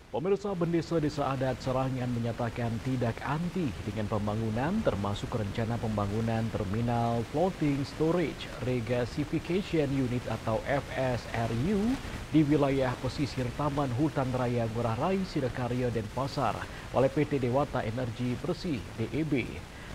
Pemirsa, Desa Adat Serangan menyatakan tidak anti dengan pembangunan termasuk rencana pembangunan Terminal Floating Storage Regasification Unit atau FSRU di wilayah pesisir Taman Hutan Raya Ngurah Rai, Sidakarya, Denpasar oleh PT Dewata Energi Bersih (DEB).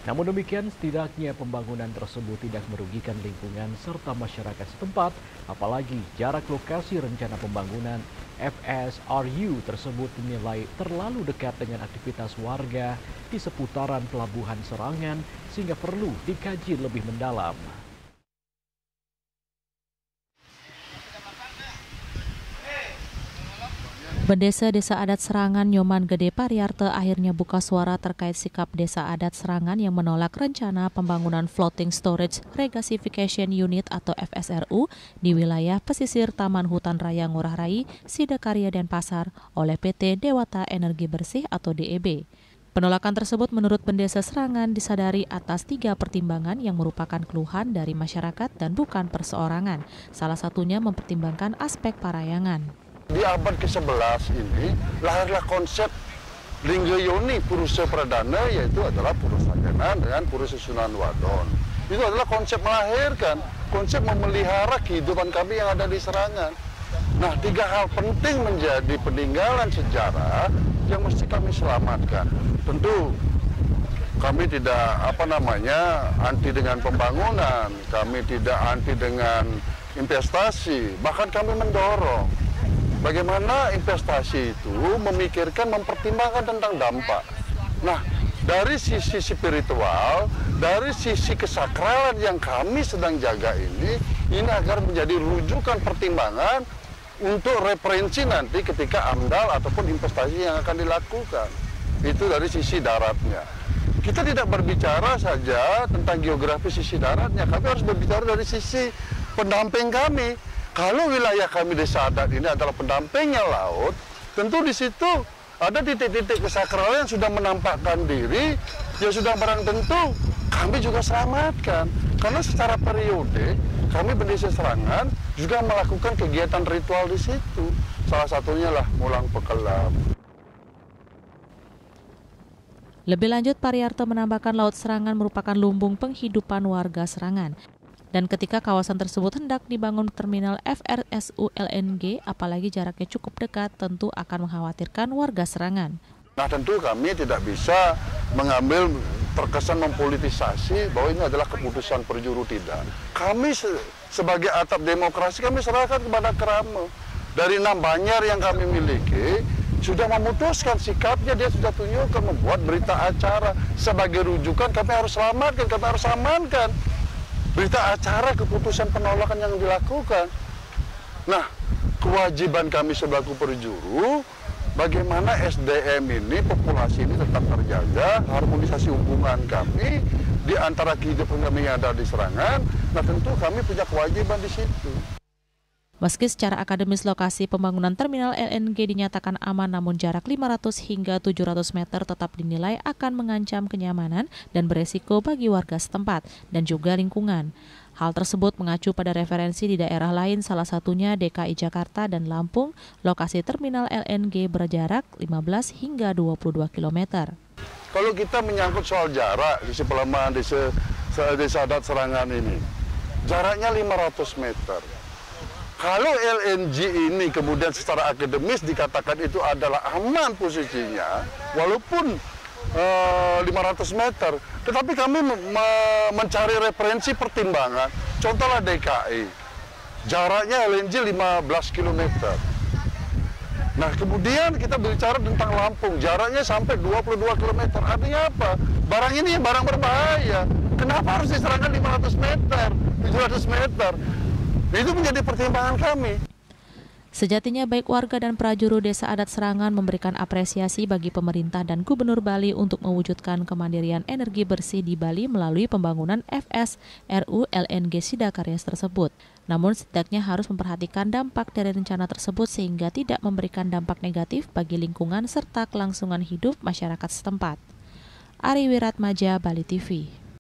Namun demikian, setidaknya pembangunan tersebut tidak merugikan lingkungan serta masyarakat setempat, apalagi jarak lokasi rencana pembangunan FSRU tersebut dinilai terlalu dekat dengan aktivitas warga di seputaran Pelabuhan Serangan sehingga perlu dikaji lebih mendalam. Pendesa Desa Adat Serangan Nyoman Gede Pariarte akhirnya buka suara terkait sikap Desa Adat Serangan yang menolak rencana pembangunan Floating Storage Regasification Unit atau FSRU di wilayah pesisir Taman Hutan Raya Ngurah Rai, Sidakarya, Denpasar oleh PT Dewata Energi Bersih atau DEB. Penolakan tersebut menurut Pendesa Serangan disadari atas 3 pertimbangan yang merupakan keluhan dari masyarakat dan bukan perseorangan. Salah satunya mempertimbangkan aspek parayangan. Di abad ke-11 ini lahirlah konsep Linggayoni Purusa Pradana, yaitu adalah Purusa Kenan dengan Purusa Sunan Wadon. Itu adalah konsep melahirkan, konsep memelihara kehidupan kami yang ada di Serangan. Nah, 3 hal penting menjadi peninggalan sejarah yang mesti kami selamatkan. Tentu kami tidak anti dengan pembangunan, kami tidak anti dengan investasi, bahkan kami mendorong bagaimana investasi itu memikirkan, mempertimbangkan tentang dampak. Nah, dari sisi spiritual, dari sisi kesakralan yang kami sedang jaga ini agar menjadi rujukan pertimbangan untuk referensi nanti ketika AMDAL ataupun investasi yang akan dilakukan. Itu dari sisi daratnya. Kita tidak berbicara saja tentang geografi sisi daratnya, kami harus berbicara dari sisi pendamping kami. Kalau wilayah kami Desa Adat ini adalah pendampingnya laut, tentu di situ ada titik-titik kesakralan yang sudah menampakkan diri, yang sudah barang tentu kami juga selamatkan. Karena secara periode, kami Pendesa Serangan juga melakukan kegiatan ritual di situ. Salah satunya lah Mulang Pekelam. Lebih lanjut, Pariarte menambahkan Laut Serangan merupakan lumbung penghidupan warga Serangan. Dan ketika kawasan tersebut hendak dibangun terminal FSRU LNG, apalagi jaraknya cukup dekat, tentu akan mengkhawatirkan warga Serangan. Nah, tentu kami tidak bisa mengambil terkesan mempolitisasi bahwa ini adalah keputusan perjuru, tidak. Kami sebagai atap demokrasi kami serahkan kepada Krama. Dari 6 Banjar yang kami miliki, sudah memutuskan sikapnya, dia sudah tunjukkan membuat berita acara. Sebagai rujukan kami harus selamatkan, kami harus amankan berita acara keputusan penolakan yang dilakukan. Nah, kewajiban kami sebagai perjuru, bagaimana SDM ini, populasi ini tetap terjaga, harmonisasi hubungan kami di antara kehidupan kami yang ada di Serangan. Nah, tentu kami punya kewajiban di situ. Meski secara akademis lokasi pembangunan terminal LNG dinyatakan aman, namun jarak 500 hingga 700 meter tetap dinilai akan mengancam kenyamanan dan beresiko bagi warga setempat dan juga lingkungan. Hal tersebut mengacu pada referensi di daerah lain, salah satunya DKI Jakarta dan Lampung. Lokasi terminal LNG berjarak 15 hingga 22 km. Kalau kita menyangkut soal jarak di pelemahan Desa Adat Serangan ini, jaraknya 500 meter. Kalau LNG ini kemudian secara akademis dikatakan itu adalah aman posisinya, walaupun 500 meter, tetapi kami mencari referensi pertimbangan. Contohlah DKI, jaraknya LNG 15 km. Nah, kemudian kita bicara tentang Lampung, jaraknya sampai 22 km. Artinya apa? Barang ini barang berbahaya. Kenapa harus diserahkan 500 meter, 700 meter? Itu menjadi pertimbangan kami. Sejatinya baik warga dan prajuru Desa Adat Serangan memberikan apresiasi bagi pemerintah dan Gubernur Bali untuk mewujudkan kemandirian energi bersih di Bali melalui pembangunan FSRU LNG Sidakarya tersebut. Namun setidaknya harus memperhatikan dampak dari rencana tersebut sehingga tidak memberikan dampak negatif bagi lingkungan serta kelangsungan hidup masyarakat setempat. Ari Wiratmaja, Bali TV.